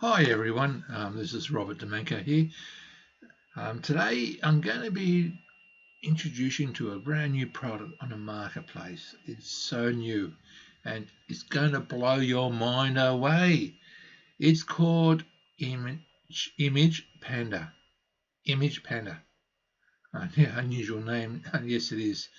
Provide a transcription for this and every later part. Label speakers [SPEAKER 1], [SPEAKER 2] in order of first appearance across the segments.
[SPEAKER 1] Hi everyone, this is Robert Demenka here. Today I'm going to be introducing to a brand new product on the marketplace. It's so new and it's going to blow your mind away. It's called Image Panda. Image Panda. Yeah, unusual name. Yes, it is.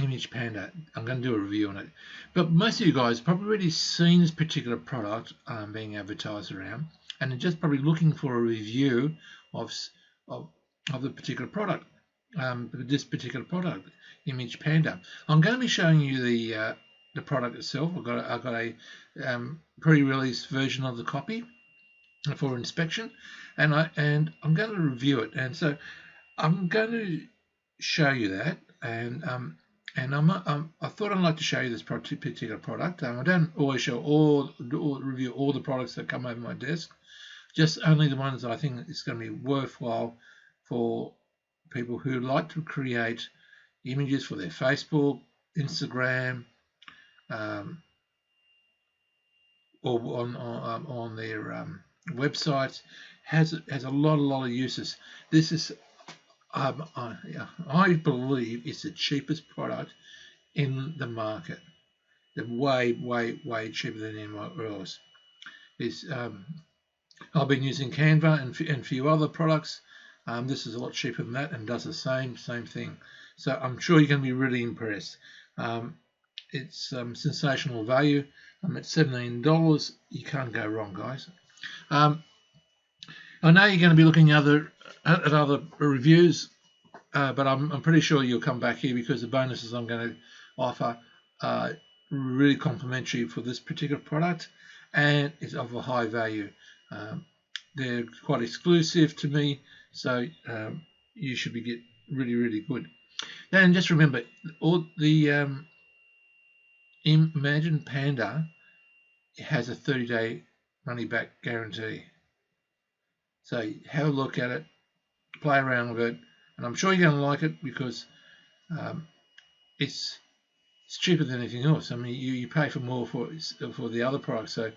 [SPEAKER 1] Image Panda. I'm going to do a review on it. But most of you guys probably already seen this particular product being advertised around, and are just probably looking for a review of of, of the particular product. This particular product, Image Panda. I'm going to be showing you the product itself. I've got a pre-release version of the copy for inspection, and I'm going to review it. And so I'm going to show you that, and I thought I'd like to show you this particular product. I don't always show review all the products that come over my desk, just only the ones that I think it's going to be worthwhile for people who like to create images for their Facebook, Instagram, or on their websites. Has a lot of uses. This is I believe it's the cheapest product in the market. They're way cheaper than anywhere else. I've been using Canva and a few other products. This is a lot cheaper than that and does the same thing. So I'm sure you're going to be really impressed. It's sensational value. I'm at $17. You can't go wrong, guys. I know you're going to be looking at other reviews, but I'm pretty sure you'll come back here because the bonuses I'm going to offer are really complimentary for this particular product, and it's of a high value. They're quite exclusive to me, so you should get really good. And just remember, all the Imagine Panda has a 30-day money-back guarantee. So have a look at it, play around with it, and I'm sure you're going to like it because it's cheaper than anything else. I mean, you pay for more for the other products, so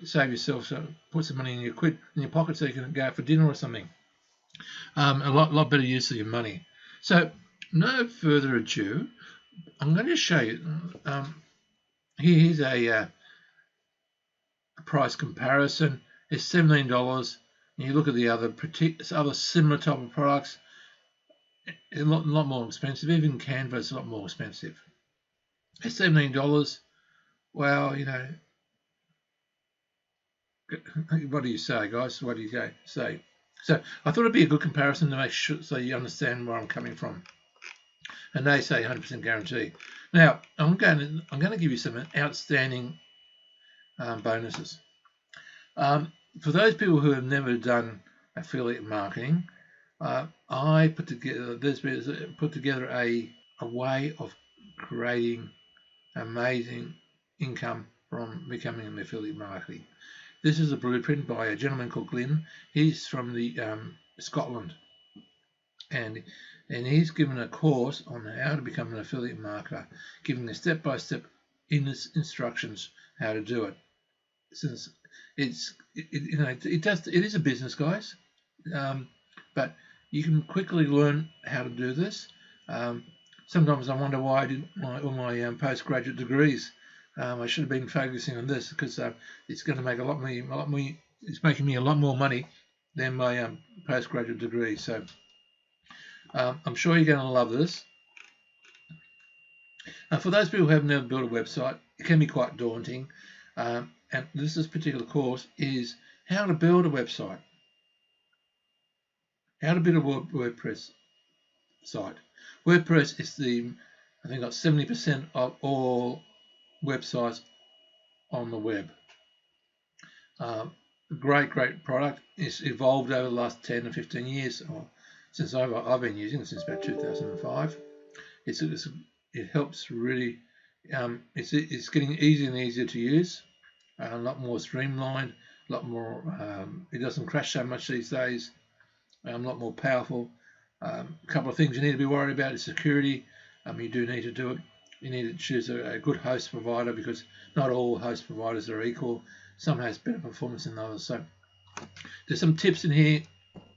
[SPEAKER 1] save yourself, put some money in your pocket so you can go out for dinner or something. A lot better use of your money. So no further ado, I'm going to show you. Here's a price comparison. It's $17. And you look at the other similar type of products, a lot more expensive. Even Canva is a lot more expensive. At $17, well, you know, what do you say, guys? What do you say? So I thought it'd be a good comparison to make sure so you understand where I'm coming from. And they say 100% guarantee. Now I'm going to give you some outstanding bonuses. For those people who have never done affiliate marketing, I put together a way of creating amazing income from becoming an affiliate marketing. This is a blueprint by a gentleman called Glyn. He's from Scotland, and he's given a course on how to become an affiliate marketer, giving the step-by-step instructions how to do it. Since it is a business, guys, but you can quickly learn how to do this. Sometimes I wonder why I didn't all my postgraduate degrees. I should have been focusing on this because it's going to make it's making me a lot more money than my postgraduate degree. So I'm sure you're going to love this. For those people who have never built a website, it can be quite daunting. And this particular course is how to build a website, how to build a WordPress site. WordPress is I think, got 70% of all websites on the web. Great product. It's evolved over the last 10 or 15 years, or since I've been using it since about 2005. It helps really. It's getting easier and easier to use. A lot more streamlined, a lot more. It doesn't crash so much these days. A lot more powerful. A couple of things you need to be worried about is security. You do need to do it You need to choose a good host provider, because not all host providers are equal. Some has better performance than others. So there's some tips in here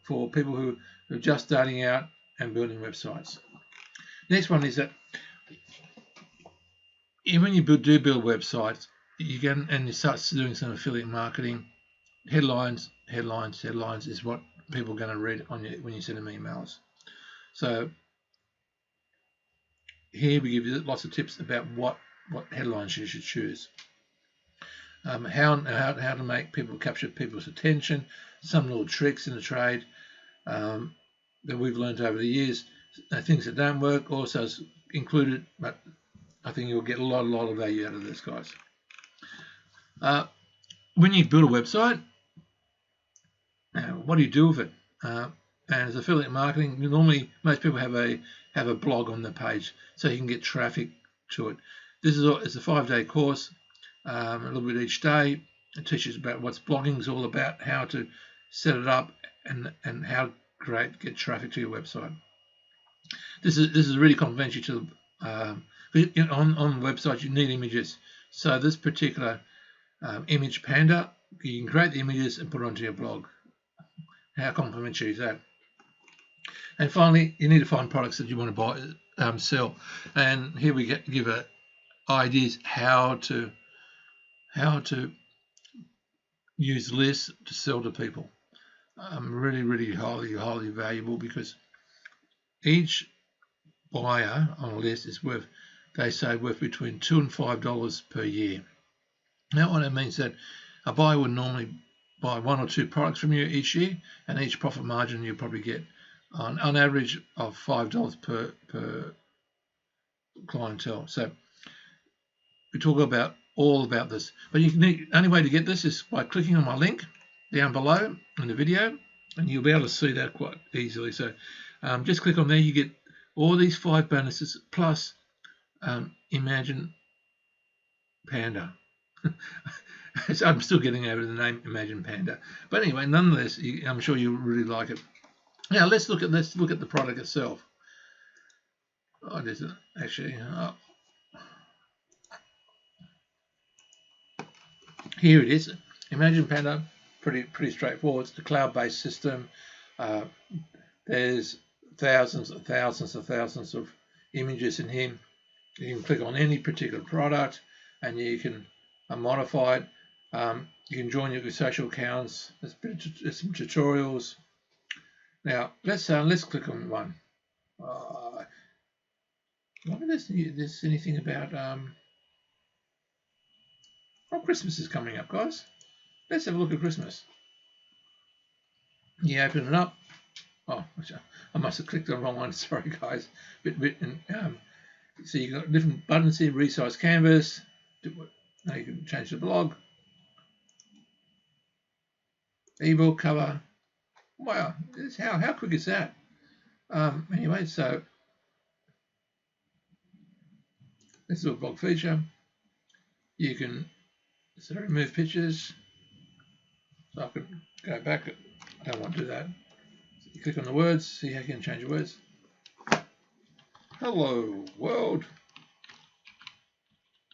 [SPEAKER 1] for people who are just starting out and building websites. Next one is that when you do build websites, you start doing some affiliate marketing. Headlines is what people are going to read on you when you send them emails. So here we give you lots of tips about what headlines you should choose. How to make people capture people's attention. Some little tricks in the trade that we've learned over the years. Things that don't work also is included, but I think you'll get a lot of value out of this, guys. When you build a website, what do you do with it? And as affiliate marketing, normally most people have a blog on the page, so you can get traffic to it. It's a 5-day course, a little bit each day. It teaches about what blogging is all about, how to set it up, and how to get traffic to your website. This is really complementary to on websites you need images. So this particular Image Panda, you can create the images and put it onto your blog. How complementary is that? And finally, you need to find products that you want to buy, sell. And here we give ideas how to use lists to sell to people. Really highly valuable, because each buyer on a list is worth between $2 and $5 per year. Now, what that means that a buyer would normally buy 1 or 2 products from you each year, and each profit margin you probably get on average of $5 per clientele. So we talk about all about this, but the only way to get this is by clicking on my link down below in the video, and you'll be able to see that quite easily. So just click on there, you get all these 5 bonuses plus Imagine Panda. So I'm still getting over the name Imagine Panda, but anyway, nonetheless, I'm sure you'll really like it. Now let's look at the product itself. Oh, there's actually here it is. Imagine Panda, pretty straightforward. It's a cloud-based system. There's thousands of images in here. You can click on any particular product, and you can modify it. You can join your social accounts. There's some tutorials. Now let's click on one. I wonder if there's anything about Christmas is coming up, guys. Let's have a look at Christmas. You open it up. Oh, I must have clicked on the wrong one. Sorry, guys. So you've got different buttons here. Resize canvas. Now you can change the blog. Ebook cover. Wow, how quick is that? Anyway, so this is a blog feature. You can remove pictures. So I could go back. I don't want to do that. So you click on the words, see how you can change the words. Hello world.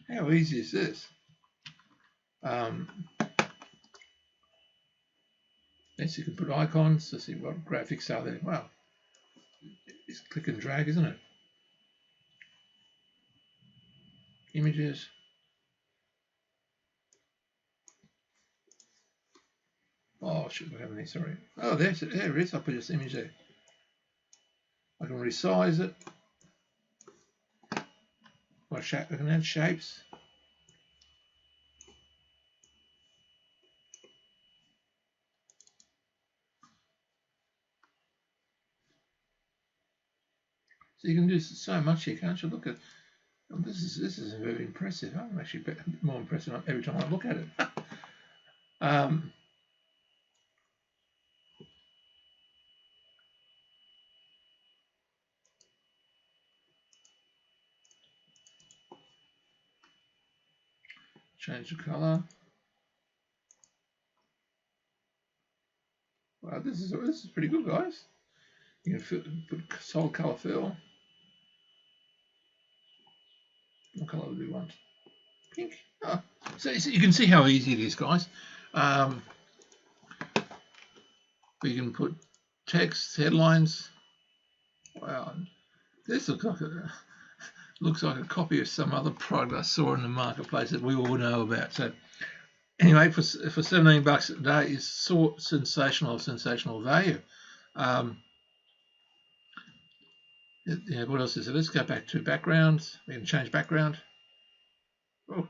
[SPEAKER 1] How easy is this? Yes, you can put icons to see what graphics are there. Wow, it's click and drag, isn't it? Images. Oh, should we have any? Sorry. Oh, there it is. I put this image there. I can resize it. I can add shapes. So you can do so much here, can't you? Look at this is very impressive. I'm actually a bit more impressed every time I look at it. Change the color. Wow, this is pretty good, guys. You can put solid color fill. What colour do we want? Pink. Oh. So you can see how easy it is, guys. We can put text, headlines. Wow, this looks like a copy of some other product I saw in the marketplace that we all know about. So anyway, for $17 a day is sensational value. Yeah, what else is it? Let's go back to backgrounds. We can change background. Oh,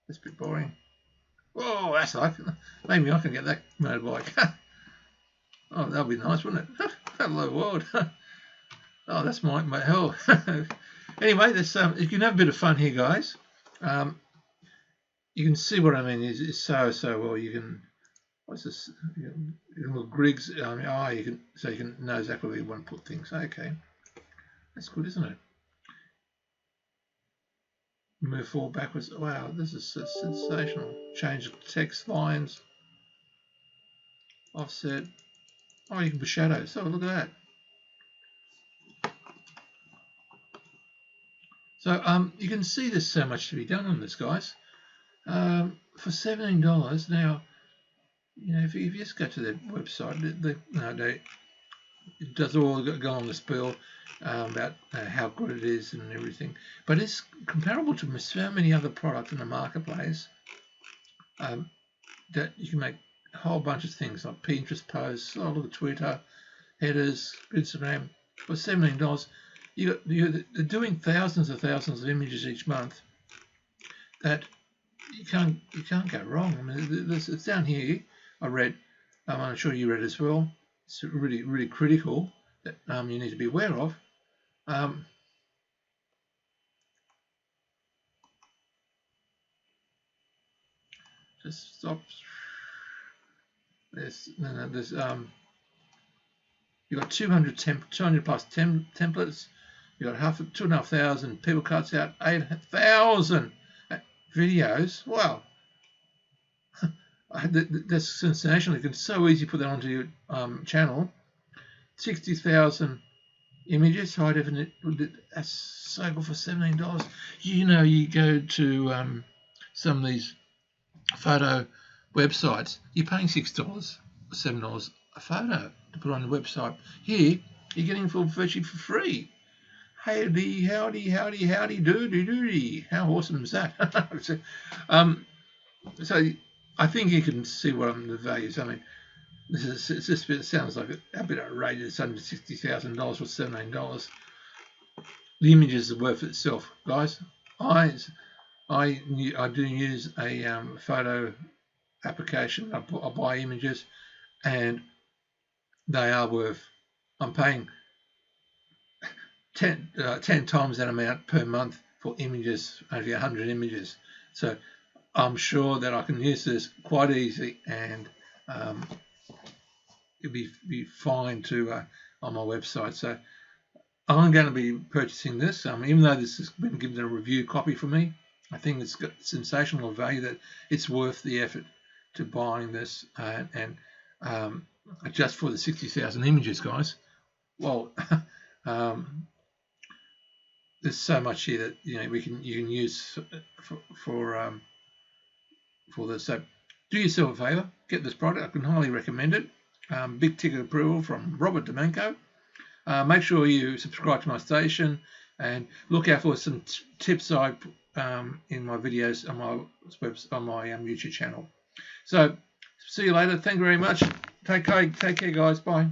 [SPEAKER 1] that's a bit boring. Whoa, that's like, maybe I can get that motorbike. Oh, that'll be nice, wouldn't it? Hello world. Oh, that's my hell. Anyway, there's you can have a bit of fun here, guys. You can see what I mean. It's so well. You can, what's this? You can look Griggs. You can, so you can know exactly where you want to put things. Okay, that's good, isn't it? Move forward, backwards. Wow, this is sensational. Change text lines, offset. Oh, you can put shadows. Oh, look at that. So you can see there's so much to be done on this, guys. For $17 now, you know, if you just go to their website, it does all go on the spiel about how good it is and everything. But it's comparable to so many other products in the marketplace that you can make a whole bunch of things like Pinterest posts, look at Twitter, headers, Instagram. For $17, they're doing thousands of images each month. That you can't go wrong. I mean, it's down here. I read. I'm sure you read as well. It's really critical that you need to be aware of. Just stop. There's you've got 200 plus templates. You've got 2,500 people cuts out, 8,000 videos. Wow. That's sensational. You can so easily put that onto your channel. 60,000 images, high definition. That's so good for $17. You know, you go to some of these photo websites, you're paying $6 or $7 a photo to put on the website. Here, you're getting virtually for free. Howdy doody. How awesome is that? So I think you can see what the values. I mean, it sounds like a bit outrageous. It's under $60,000 for $17. The images are worth itself, guys. I do use a photo application. I buy images, and they are worth. I'm paying 10 times that amount per month for images, over 100 images. So I'm sure that I can use this quite easily, and it'll be fine to on my website. So I'm going to be purchasing this, even though this has been given a review copy for me. I think it's got sensational value, that it's worth the effort to buying this, and just for the 60,000 images, guys. Well, there's so much here that you can use for this. So do yourself a favour, get this product. I can highly recommend it. Big ticket approval from Robert Demenko. Make sure you subscribe to my station and look out for some tips I in my videos on my YouTube channel. So see you later. Thank you very much. Take care, guys. Bye.